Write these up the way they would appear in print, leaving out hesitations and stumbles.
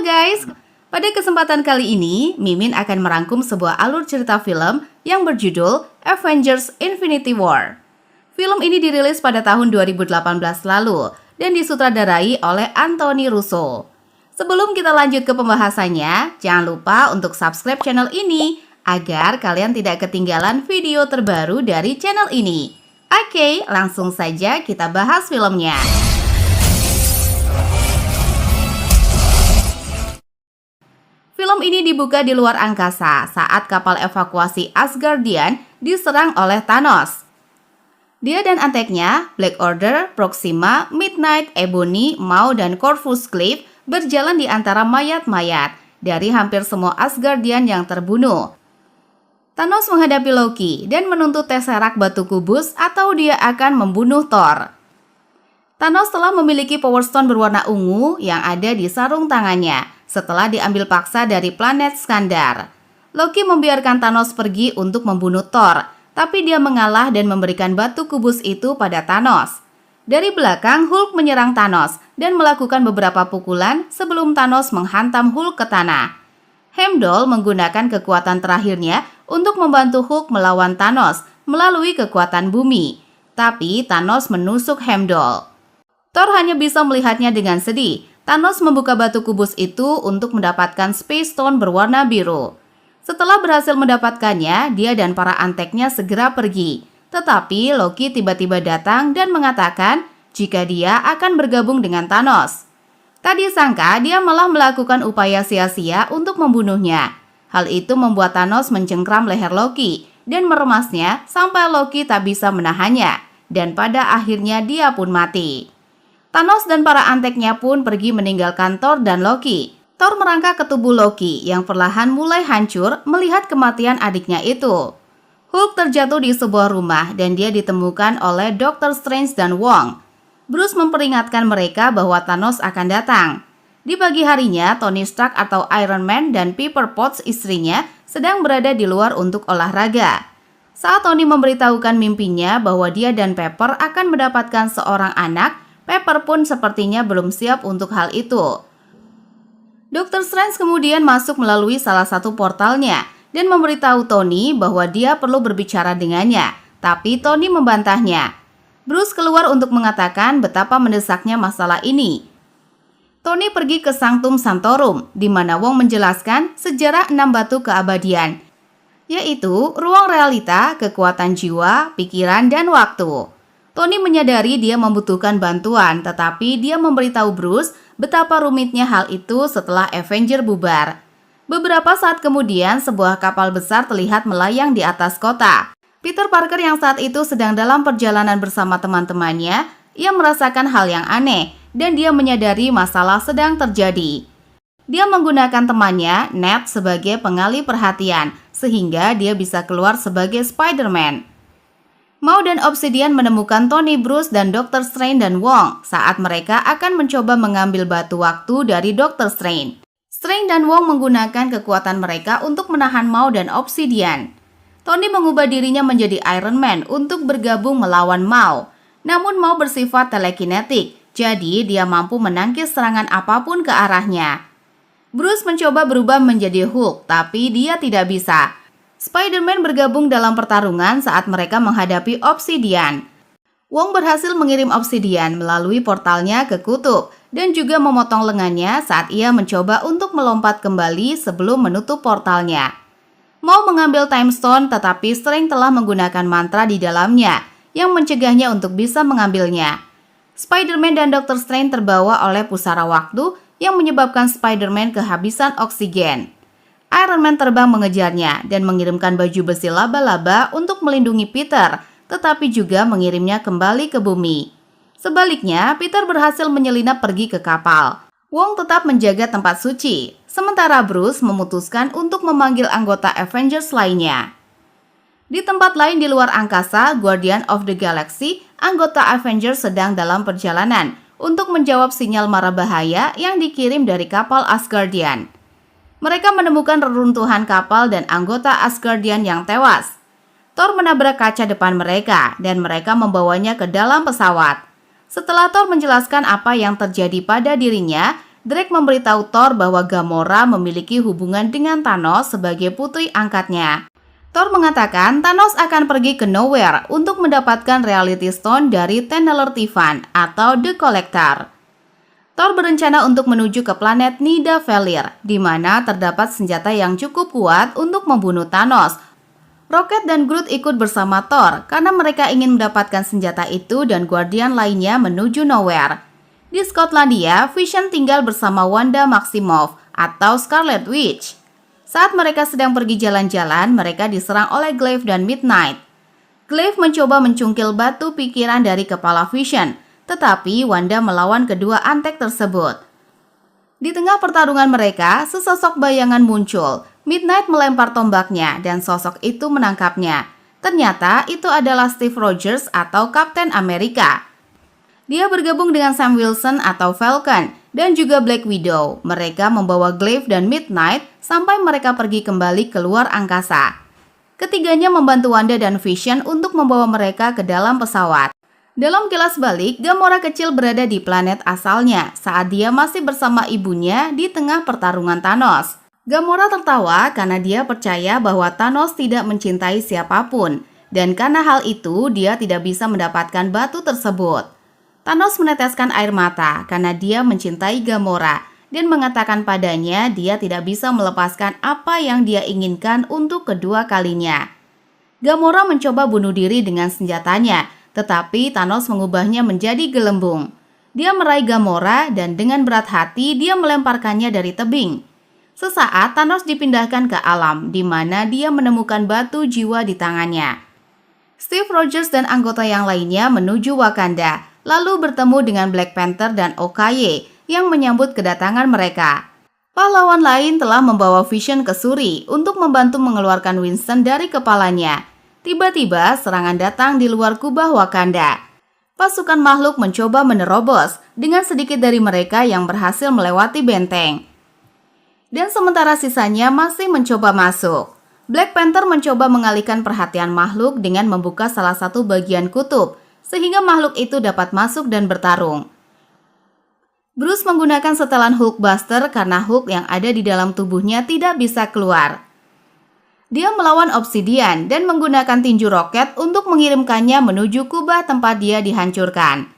guys, pada kesempatan kali ini, Mimin akan merangkum sebuah alur cerita film yang berjudul Avengers Infinity War. Film ini dirilis pada tahun 2018 lalu dan disutradarai oleh Anthony Russo. Sebelum kita lanjut ke pembahasannya, jangan lupa untuk subscribe channel ini agar kalian tidak ketinggalan video terbaru dari channel ini. Oke, langsung saja kita bahas filmnya. Film ini dibuka di luar angkasa saat kapal evakuasi Asgardian diserang oleh Thanos. Dia dan anteknya, Black Order, Proxima, Midnight, Ebony, Maw, dan Corvus Glaive berjalan di antara mayat-mayat dari hampir semua Asgardian yang terbunuh. Thanos menghadapi Loki dan menuntut Tesseract batu kubus atau dia akan membunuh Thor. Thanos telah memiliki Power Stone berwarna ungu yang ada di sarung tangannya setelah diambil paksa dari planet Skandar. Loki membiarkan Thanos pergi untuk membunuh Thor, tapi dia mengalah dan memberikan batu kubus itu pada Thanos. Dari belakang, Hulk menyerang Thanos dan melakukan beberapa pukulan sebelum Thanos menghantam Hulk ke tanah. Heimdall menggunakan kekuatan terakhirnya untuk membantu Hulk melawan Thanos melalui kekuatan bumi, tapi Thanos menusuk Heimdall. Thor hanya bisa melihatnya dengan sedih. Thanos membuka batu kubus itu untuk mendapatkan Space Stone berwarna biru. Setelah berhasil mendapatkannya, dia dan para anteknya segera pergi. Tetapi Loki tiba-tiba datang dan mengatakan jika dia akan bergabung dengan Thanos. Tak disangka dia malah melakukan upaya sia-sia untuk membunuhnya. Hal itu membuat Thanos mencengkram leher Loki dan meremasnya sampai Loki tak bisa menahannya. Dan pada akhirnya dia pun mati. Thanos dan para anteknya pun pergi meninggalkan Thor dan Loki. Thor merangkak ke tubuh Loki yang perlahan mulai hancur melihat kematian adiknya itu. Hulk terjatuh di sebuah rumah dan dia ditemukan oleh Doctor Strange dan Wong. Bruce memperingatkan mereka bahwa Thanos akan datang. Di pagi harinya, Tony Stark atau Iron Man dan Pepper Potts istrinya sedang berada di luar untuk olahraga. Saat Tony memberitahukan mimpinya bahwa dia dan Pepper akan mendapatkan seorang anak, Pepper pun sepertinya belum siap untuk hal itu. Dr. Strange kemudian masuk melalui salah satu portalnya dan memberitahu Tony bahwa dia perlu berbicara dengannya, tapi Tony membantahnya. Bruce keluar untuk mengatakan betapa mendesaknya masalah ini. Tony pergi ke Sanctum Sanctorum, di mana Wong menjelaskan sejarah 6 batu keabadian, yaitu ruang realita, kekuatan jiwa, pikiran, dan waktu. Tony menyadari dia membutuhkan bantuan, tetapi dia memberitahu Bruce betapa rumitnya hal itu setelah Avengers bubar. Beberapa saat kemudian, sebuah kapal besar terlihat melayang di atas kota. Peter Parker yang saat itu sedang dalam perjalanan bersama teman-temannya, ia merasakan hal yang aneh, dan dia menyadari masalah sedang terjadi. Dia menggunakan temannya, Ned, sebagai pengalih perhatian, sehingga dia bisa keluar sebagai Spider-Man. Maw dan Obsidian menemukan Tony, Bruce, dan Dr. Strange dan Wong saat mereka akan mencoba mengambil batu waktu dari Dr. Strange. Strange dan Wong menggunakan kekuatan mereka untuk menahan Maw dan Obsidian. Tony mengubah dirinya menjadi Iron Man untuk bergabung melawan Maw. Namun Maw bersifat telekinetik, jadi dia mampu menangkis serangan apapun ke arahnya. Bruce mencoba berubah menjadi Hulk, tapi dia tidak bisa. Spider-Man bergabung dalam pertarungan saat mereka menghadapi Obsidian. Wong berhasil mengirim Obsidian melalui portalnya ke kutub dan juga memotong lengannya saat ia mencoba untuk melompat kembali sebelum menutup portalnya. Maw mengambil Time Stone tetapi Strange telah menggunakan mantra di dalamnya yang mencegahnya untuk bisa mengambilnya. Spider-Man dan Dr. Strange terbawa oleh pusara waktu yang menyebabkan Spider-Man kehabisan oksigen. Iron Man terbang mengejarnya dan mengirimkan baju besi laba-laba untuk melindungi Peter, tetapi juga mengirimnya kembali ke bumi. Sebaliknya, Peter berhasil menyelinap pergi ke kapal. Wong tetap menjaga tempat suci, sementara Bruce memutuskan untuk memanggil anggota Avengers lainnya. Di tempat lain di luar angkasa, Guardian of the Galaxy, anggota Avengers sedang dalam perjalanan untuk menjawab sinyal mara bahaya yang dikirim dari kapal Asgardian. Mereka menemukan reruntuhan kapal dan anggota Asgardian yang tewas. Thor menabrak kaca depan mereka dan mereka membawanya ke dalam pesawat. Setelah Thor menjelaskan apa yang terjadi pada dirinya, Drake memberitahu Thor bahwa Gamora memiliki hubungan dengan Thanos sebagai putri angkatnya. Thor mengatakan Thanos akan pergi ke Nowhere untuk mendapatkan Reality Stone dari Tenneler Tivan atau The Collector. Thor berencana untuk menuju ke planet Nidavellir, di mana terdapat senjata yang cukup kuat untuk membunuh Thanos. Rocket dan Groot ikut bersama Thor karena mereka ingin mendapatkan senjata itu dan Guardian lainnya menuju Nowhere. Di Skotlandia, Vision tinggal bersama Wanda Maximoff atau Scarlet Witch. Saat mereka sedang pergi jalan-jalan, mereka diserang oleh Glaive dan Midnight. Glaive mencoba mencungkil batu pikiran dari kepala Vision, tetapi Wanda melawan kedua antek tersebut. Di tengah pertarungan mereka, sesosok bayangan muncul. Midnight melempar tombaknya dan sosok itu menangkapnya. Ternyata itu adalah Steve Rogers atau Kapten Amerika. Dia bergabung dengan Sam Wilson atau Falcon dan juga Black Widow. Mereka membawa Glaive dan Midnight sampai mereka pergi kembali ke luar angkasa. Ketiganya membantu Wanda dan Vision untuk membawa mereka ke dalam pesawat. Dalam kilas balik, Gamora kecil berada di planet asalnya saat dia masih bersama ibunya di tengah pertarungan Thanos. Gamora tertawa karena dia percaya bahwa Thanos tidak mencintai siapapun, dan karena hal itu dia tidak bisa mendapatkan batu tersebut. Thanos meneteskan air mata karena dia mencintai Gamora dan mengatakan padanya dia tidak bisa melepaskan apa yang dia inginkan untuk kedua kalinya. Gamora mencoba bunuh diri dengan senjatanya, tetapi Thanos mengubahnya menjadi gelembung. Dia meraih Gamora dan dengan berat hati dia melemparkannya dari tebing. Sesaat Thanos dipindahkan ke alam, di mana dia menemukan batu jiwa di tangannya. Steve Rogers dan anggota yang lainnya menuju Wakanda, lalu bertemu dengan Black Panther dan Okoye yang menyambut kedatangan mereka. Pahlawan lain telah membawa Vision ke Shuri untuk membantu mengeluarkan Winston dari kepalanya. Tiba-tiba serangan datang di luar kubah Wakanda. Pasukan makhluk mencoba menerobos, dengan sedikit dari mereka yang berhasil melewati benteng. Dan sementara sisanya masih mencoba masuk. Black Panther mencoba mengalihkan perhatian makhluk dengan membuka salah satu bagian kutub, sehingga makhluk itu dapat masuk dan bertarung. Bruce menggunakan setelan Hulkbuster karena Hulk yang ada di dalam tubuhnya tidak bisa keluar. Dia melawan Obsidian dan menggunakan tinju roket untuk mengirimkannya menuju kubah tempat dia dihancurkan.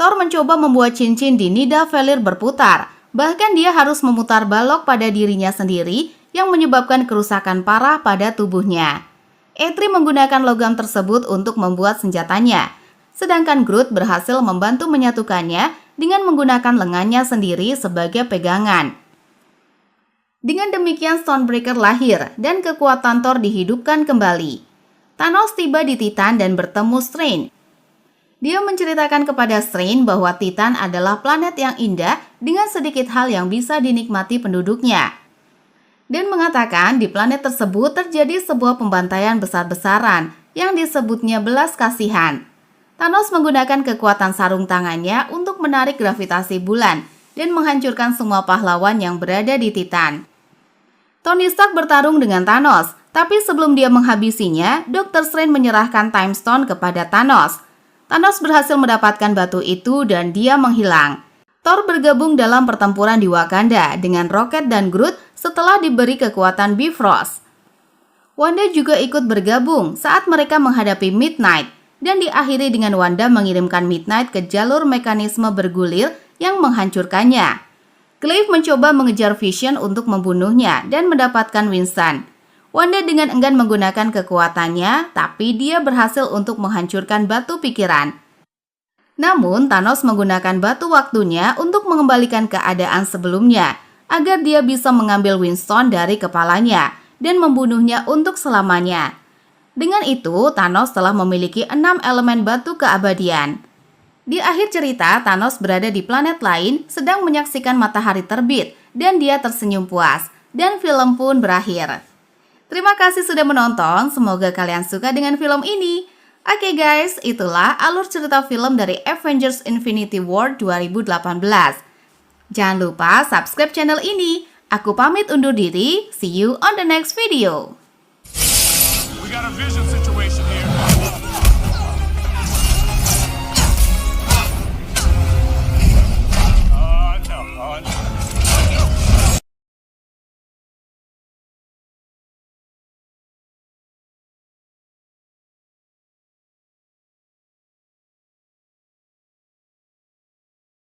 Thor mencoba membuat cincin di Nidavellir berputar, bahkan dia harus memutar balok pada dirinya sendiri yang menyebabkan kerusakan parah pada tubuhnya. Eitri menggunakan logam tersebut untuk membuat senjatanya, sedangkan Groot berhasil membantu menyatukannya dengan menggunakan lengannya sendiri sebagai pegangan. Dengan demikian Stonebreaker lahir dan kekuatan Thor dihidupkan kembali. Thanos tiba di Titan dan bertemu Strange. Dia menceritakan kepada Strange bahwa Titan adalah planet yang indah dengan sedikit hal yang bisa dinikmati penduduknya. Dan mengatakan di planet tersebut terjadi sebuah pembantaian besar-besaran yang disebutnya belas kasihan. Thanos menggunakan kekuatan sarung tangannya untuk menarik gravitasi bulan dan menghancurkan semua pahlawan yang berada di Titan. Tony Stark bertarung dengan Thanos, tapi sebelum dia menghabisinya, Dr. Strange menyerahkan Time Stone kepada Thanos. Thanos berhasil mendapatkan batu itu dan dia menghilang. Thor bergabung dalam pertempuran di Wakanda dengan Rocket dan Groot setelah diberi kekuatan Bifrost. Wanda juga ikut bergabung saat mereka menghadapi Midnight dan diakhiri dengan Wanda mengirimkan Midnight ke jalur mekanisme bergulir yang menghancurkannya. Glaive mencoba mengejar Vision untuk membunuhnya dan mendapatkan Winston. Wanda dengan enggan menggunakan kekuatannya, tapi dia berhasil untuk menghancurkan batu pikiran. Namun, Thanos menggunakan batu waktunya untuk mengembalikan keadaan sebelumnya, agar dia bisa mengambil Winston dari kepalanya dan membunuhnya untuk selamanya. Dengan itu, Thanos telah memiliki 6 elemen batu keabadian. Di akhir cerita, Thanos berada di planet lain sedang menyaksikan matahari terbit dan dia tersenyum puas, dan film pun berakhir. Terima kasih sudah menonton, semoga kalian suka dengan film ini. Oke guys, itulah alur cerita film dari Avengers Infinity War 2018. Jangan lupa subscribe channel ini. Aku pamit undur diri, see you on the next video. We got a vision